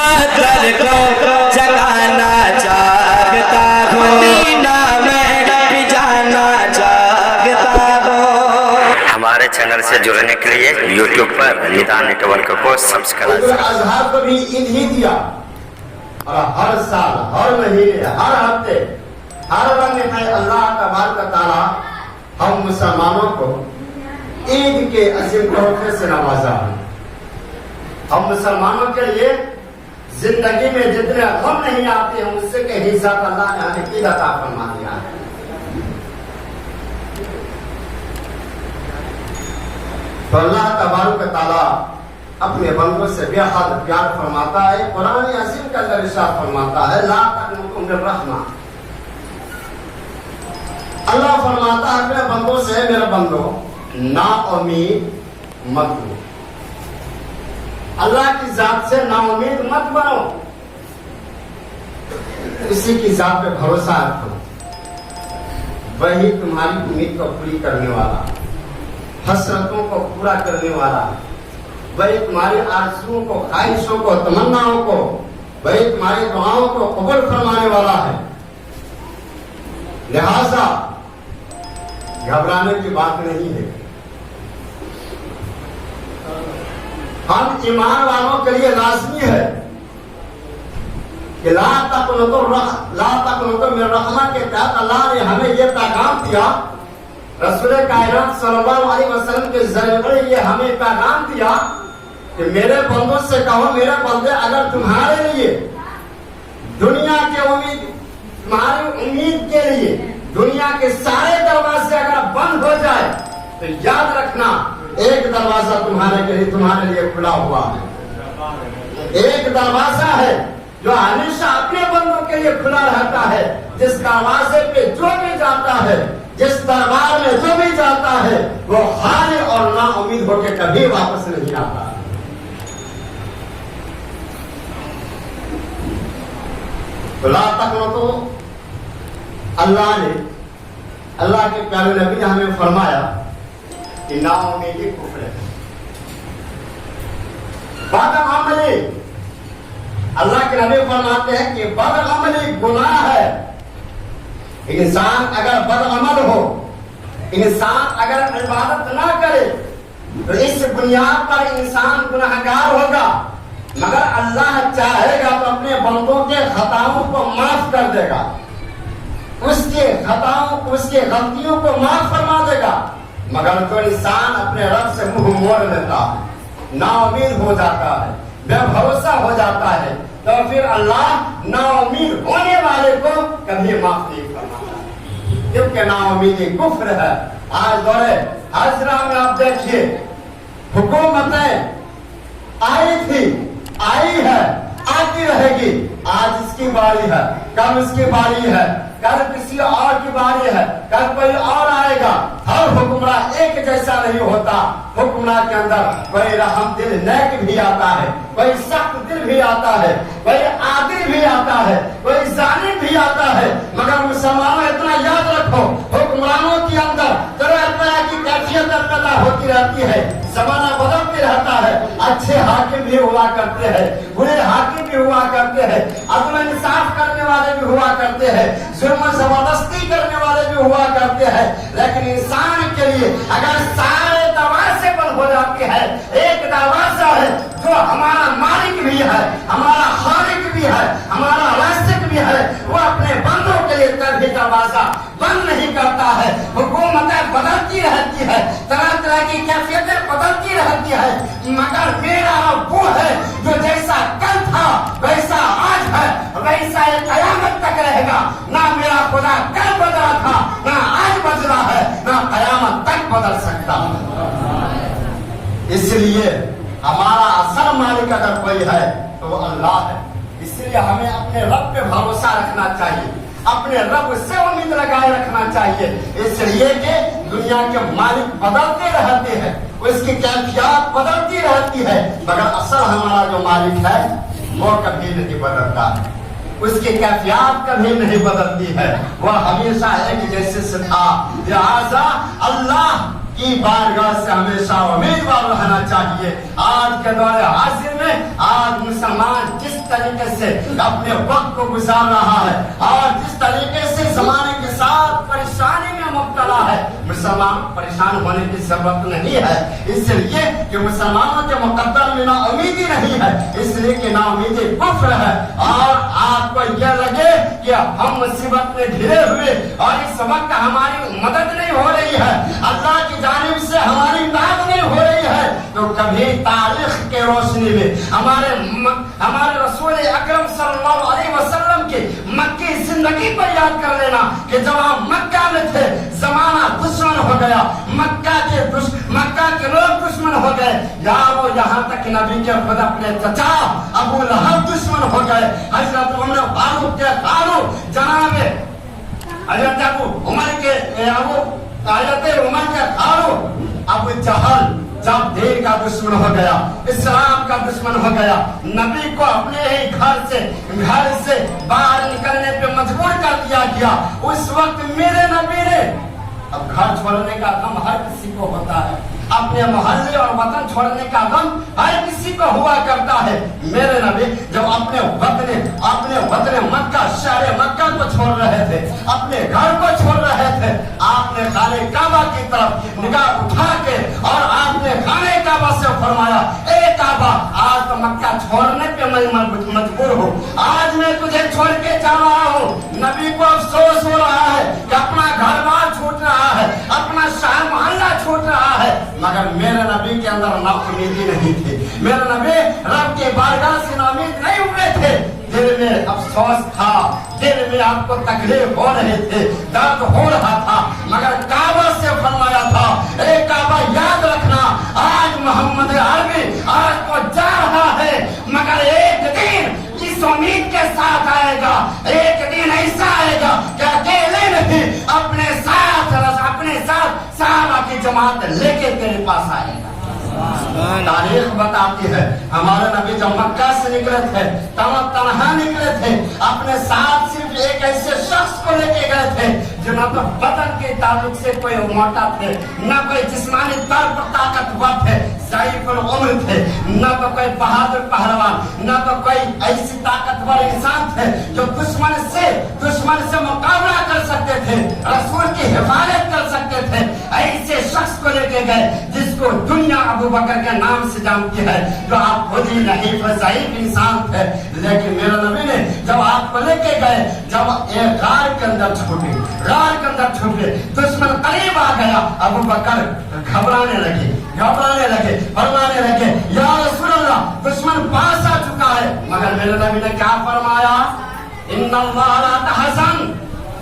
قطر کو جگانا چاہتا ہوں، مدینہ میں بھی جانا چاہتا ہوں۔ ہمارے چینل سے جڑنے کے لیے یوٹیوب پر ندا نیٹ ورک کو سبسکرائب کریں۔ اضحیٰ کو بھی عید ہی دیا، اور ہر سال، ہر مہینے، ہر ہفتے، ہر رنگ میں اللہ تبارک و تعالیٰ ہم مسلمانوں کو عید کے عظیم تحفے سے نوازا ہے۔ ہم مسلمانوں کے لیے زندگی میں جتنے غم نہیں آتے ہیں، اس سے کہ حصہ اللہ نے ہمیں عید عطا فرما دیا ہے۔ تو اللہ تبارک و تعالیٰ اپنے بندوں سے بے حد پیار فرماتا ہے۔ قرآن عظیم کا اندر ارشاد فرماتا ہے لا تقنطوا من الرحمہ، اللہ فرماتا ہے اپنے بندوں سے میرے بندو نا امید مت ہو، اللہ کی ذات سے نا امید مت بنو، اسی کی ذات پہ بھروسہ رکھو، وہی تمہاری امید کو پوری کرنے والا، حسرتوں کو پورا کرنے والا، وہی تمہاری آرزوؤں کو، خواہشوں کو، تمناؤں کو، وہی تمہاری دعاؤں کو قبول فرمانے والا ہے۔ لہذا گھبرانے کی بات نہیں ہے۔ ہم ایمان والوں کے لیے لازمی ہے کہ لا تقنطوا من الرحمہ کے تحت اللہ نے ہمیں یہ پیغام دیا، رسول کائنات صلی اللہ علیہ وسلم کے ذریعے یہ ہمیں پیغام دیا کہ میرے بندوں سے کہو میرے بندے اگر تمہارے لیے دنیا کے امید، تمہاری امید کے لیے دنیا کے سارے دروازے اگر بند ہو جائے تو یاد رکھنا ایک دروازہ تمہارے لیے کھلا ہوا ہے۔ ایک دروازہ ہے جو ہمیشہ اپنے بندوں کے لیے کھلا رہتا ہے، جس دروازے پہ جو بھی جاتا ہے، جس دربار میں جو بھی جاتا ہے، وہ خالی اور نا امید ہو کے کبھی واپس نہیں آتا۔ لا تقنطوا، اللہ کے پیارے نبی نے ہمیں فرمایا کہ نا امیدی کفر ہے، بدعملی، اللہ کے نبی فرماتے ہیں کہ بدعملی گناہ ہے۔ انسان اگر بدعمل ہو، انسان اگر عبادت نہ کرے تو اس بنیاد پر انسان گناہگار ہوگا، مگر اللہ چاہے گا تو اپنے بندوں کے خطاؤں کو معاف کر دے گا، اس کے خطاؤں، اس کے غلطیوں کو معاف فرما دے گا۔ مگر تو انسان اپنے رب سے منہ موڑ لیتا ہے، نا امید ہو جاتا ہے، بے بھروسہ ہو جاتا ہے، تو پھر اللہ نا امید ہونے والے کو کبھی معاف نہیں فرماتا، کیونکہ نا امیدی کفر ہے۔ آج دورے حاضرہ میں آپ دیکھیے حکومتیں آئی تھی، آئی ہے، آتی رہے گی، آج اس کی باری ہے، کل اس کی باری ہے، کل کسی اور کی باری ہے، کل کوئی اور آئے گا۔ ہر حکمراں ایک جیسا نہیں ہوتا، حکمراں کے اندر کوئی رحم دل نیک بھی آتا ہے، کوئی سخت دل بھی آتا ہے، کوئی عادل بھی آتا ہے، کوئی ظالم بھی آتا ہے، مگر مسلمانوں اتنا یاد رکھو حکمرانوں کے اندر طرح طرح کی کیفیت پیدا ہوتی رہتی ہے، زمانہ بدلتے رہتا ہے، اچھے حاکم بھی ہوا کرتے ہیں، برے حاکم بھی ہوا کرتے ہیں، عدل انصاف کرنے والے بھی ہوا کرتے ہیں، ظلم و زبردستی کرنے والے بھی ہوا کرتے ہیں، لیکن انسان کے لیے اگر سارے دروازے بند ہو جاتے ہیں، ایک دروازہ ہے جو ہمارا مالک بھی ہے، ہمارا خالق بھی ہے، ہمارا رازق بھی ہے، وہ اپنے بندوں کے لیے کبھی دروازہ بند نہیں کرتا ہے۔ حکومتیں بدلتی رہتی ہے، طرح طرح کی کیفیتیں بدلتی رہتی ہے، مگر میرا رب وہ ہے جو جیسا کل تھا ویسا آج ہے، ویسا یہ قیامت تک رہے گا۔ نہ میرا خدا کل بدلا تھا، نہ آج بدلا ہے، نہ قیامت تک بدل سکتا ہے۔ اس لیے ہمارا اصل مالک اگر کوئی ہے تو وہ اللہ ہے، اس لیے ہمیں اپنے رب پہ بھروسہ رکھنا چاہیے، اپنے رب سے امید لگائے رکھنا چاہیے، اس لیے کہ دنیا کے مالک بدلتے رہتے ہیں، اس کی کیفیات بدلتی رہتی ہے، مگر اصل ہمارا جو مالک ہے وہ کبھی نہیں بدلتا، اس کی کیفیات کبھی نہیں بدلتی ہے، وہ ہمیشہ ایک جیسے سے تھا۔ لہذا اللہ کی بارگاہ سے ہمیشہ امیدوار رہنا چاہیے۔ آج کے دور حاضر میں آج مسلمان جس तरीके से अपने वक्त को गुजार रहा है और जिस तरीके से जमाने के साथ परेशानी में मुब्तला है, मुसलमान परेशान होने की जरूरत नहीं है, इसलिए कि मुसलमानों के मुकद्दर में ना उम्मीदी नहीं है, इसलिए कि ना उम्मीदी कुफ्र है। और आपको यह लगे कि हम मुसीबत में घिरे हुए और इस वक्त हमारी मदद नहीं हो रही है, अल्लाह की जानिब से हमारी इमदाद नहीं हो रही है, तो कभी तारीख के रोशनी में हमारे रसूल अकरम सल्लल्लाहु अलैहि वसल्लम की मक्की जिंदगी पर याद कर लेना कि जब हम मक्का में थे जमाना दुश्मन हो गया, मक्का के लोग दुश्मन हो गए, वो यहाँ तक नबी के खुद अपने चचा अबू लहब दुश्मन हो गए, हजरत उमर फारूक के फारूक जनाब हजरत अबू उमर के फारूक अबू जहल जब दीन का दुश्मन हो गया, इस्लाम का दुश्मन हो गया, नबी को अपने ही घर से बाहर निकलने पे मजबूर कर दिया गया, उस वक्त मेरे नबी ने, अब घर छोड़ने का गम हर किसी को होता है, अपने मोहल्ले और वतन छोड़ने का गम हर किसी को हुआ करता है, मेरे नबी जब अपने वतन मक्का शहर मक्का को छोड़ रहे थे, अपने घर को छोड़ रहे थे, आपने खाने काबा की तरफ निगाह उठा के और आपने खाने काबा से फरमाया, ए काबा आज तो मक्का छोड़ने पे मैं मजबूर हूँ, आज मैं तुझे छोड़ के जा रहा हूँ। नबी को अफसोस हो रहा है कि अपना घर बार छूट रहा है, अपना शहर मोहल्ला छूट रहा है, मगर मेरे नबी के अंदर ना उम्मीदी नहीं थी, मेरे नबी रब के बारगाह से नाउमीद नहीं हुए थे, दिल में अफसोस था, दिल में आपको तकलीफ हो रहे थे, दर्द हो रहा था, मगर काबा से फरमाया था, ए काबा याद रखना आज मोहम्मद अरबी आज तो जा रहा है, मगर एक दिन इस उम्मीद के साथ आएगा, एक दिन ऐसा आएगा कि अकेले नहीं अपने साथ साहबा की जमात लेके तेरे पास आएगा। तारीख बताती है हमारे नबी जब मक्का से निकले थे तब तनहा निकले थे, अपने साथ सिर्फ एक ऐसे शख्स को लेके गए थे जो न तो बदन के ताल्लुक से कोई मोटा थे, न कोई जिस्मानी तौर पर ताकतवर थे, ज़ईफ़ुल उम्र थे, न तो कोई बहादुर पहलवान, न तो कोई ऐसी ताकतवर इंसान थे जो दुश्मन से मुकाबला कर सकते थे, रसूल की हिफाजत कर सकते थे, ऐसे शख्स को लेके गए जिसको दुनिया अबू बकर के नाम से जानती है, जो आप खुद ही नहीं ज़ईफ़ इंसान थे, लेकिन मेरे नबी ने जब आपको लेके गए, जब एक गार के अंदर छुपे, दुश्मन करीब आ गया, अबू बकर घबराने लगे, फरमाने लगे, या रसूल अल्लाह दुश्मन पास आ चुका है, मगर मेरे नबी ने क्या फरमाया, इन्नल्लाह ला तहज़न,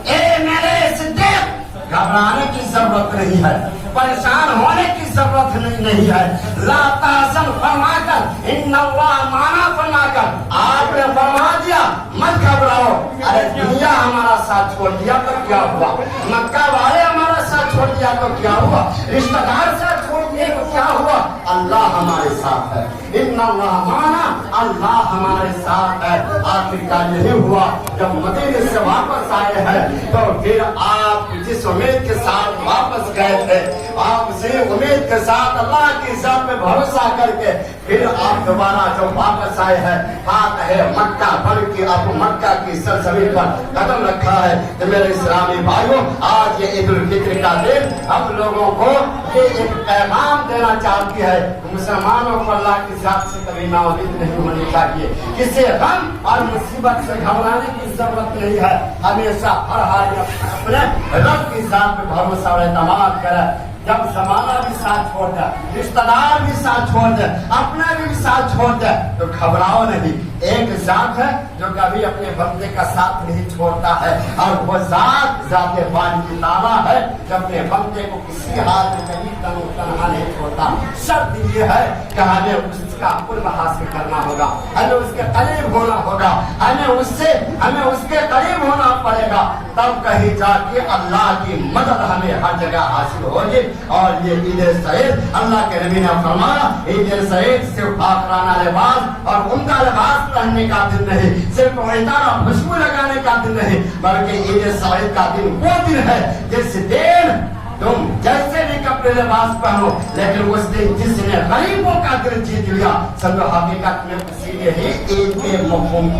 ए मेरे सिद्दीक़ घबराने की जरूरत नहीं है, परेशान होने की जरूरत नहीं है, ला तहज़न फरमाकर इन्नल्लाह माना फरमाकर आपने फरमा दिया मत घबराओ, अरे दुनिया हमारा साथ छोड़ दिया तो क्या हुआ, मक्का वाले हमारा साथ छोड़ दिया तो क्या हुआ, रिश्तेदार साथ छोड़ दिए तो क्या हुआ, अल्लाह हमारे साथ है, इन्नल्लाह माना, अल्लाह हमारे साथ है। आखिरकार यही हुआ जब मदीने से वापस आए हैं तो फिर आप जिस उम्मीद के साथ वापस गए थे, आप उसी उम्मीद के साथ अल्लाह की इज़्ज़त पे भरोसा करके फिर आप दोबारा जब वापस आए हैं, बात है मक्का बल्कि आप मक्का की सरजमीन पर कदम रखा है, तो मेरे इस्लामी भाइयों आज ये ईद उल फित्र का दिन हम लोगों को ये एक पैगाम देना चाहती है, मुसलमानों को अल्लाह की जात से कभी नाउमीद नहीं होनी चाहिए, किसी गम और मुसीबत से घबराने की जरूरत नहीं है, हमेशा हर हाल में अपने रब की जात पे भरोसा और एतमाद करें। जब जमाना भी साथ छोड़ दे, रिश्तेदार भी साथ छोड़ दे, अपना भी साथ छोड़ दे तो घबराओ नहीं, एक जात है जो कभी अपने बंदे का साथ नहीं छोड़ता है और वो जाते बानी की ताला है जो अपने बंदे को किसी हाल में कभी तनहा नहीं छोड़ता। शर्त ये है कि हमें उसका कुर्ब हासिल करना होगा, हमें उसके करीब होना होगा, हमें उसके करीब होना पड़ेगा, तब कहीं जाके अल्लाह की मदद हमें हर जगह हासिल होगी। और ये ईद सईद अल्लाह के नबी ने फरमाया, ईद सईद सिर्फ फाखराना लिबास और उम्दा लिबास पहनने का दिन नहीं, सिर्फ इतारा खुशबू लगाने का दिन नहीं, बल्कि ईद सईद का दिन वो दिन है जिस दिन तुम जैसे भी कपड़े लिबास पहनो, लेकिन उस दिन जिसने गरीबों का दिल जीत लिया, समझो हकीकत में उसी ने ही ईद के मफहूम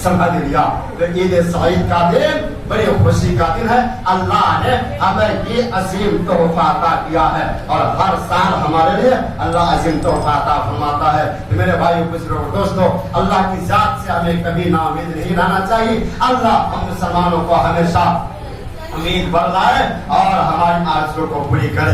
समझ लिया। तो ईद सईद का दिन बड़ी खुशी का दिन है। अल्लाह ने हमें ये अजीम तोहफा अता किया है और हर साल हमारे लिए अल्लाह अजीम तोहफा अता फरमाता है। तो मेरे भाई बुजुर्गों दोस्तों, अल्लाह की जात से हमें कभी नाउम्मीद नहीं रहना चाहिए। अल्लाह हम मुसलमानों को हमेशा उम्मीद बढ़ाए और हमारी आरज़ू को पूरी करे।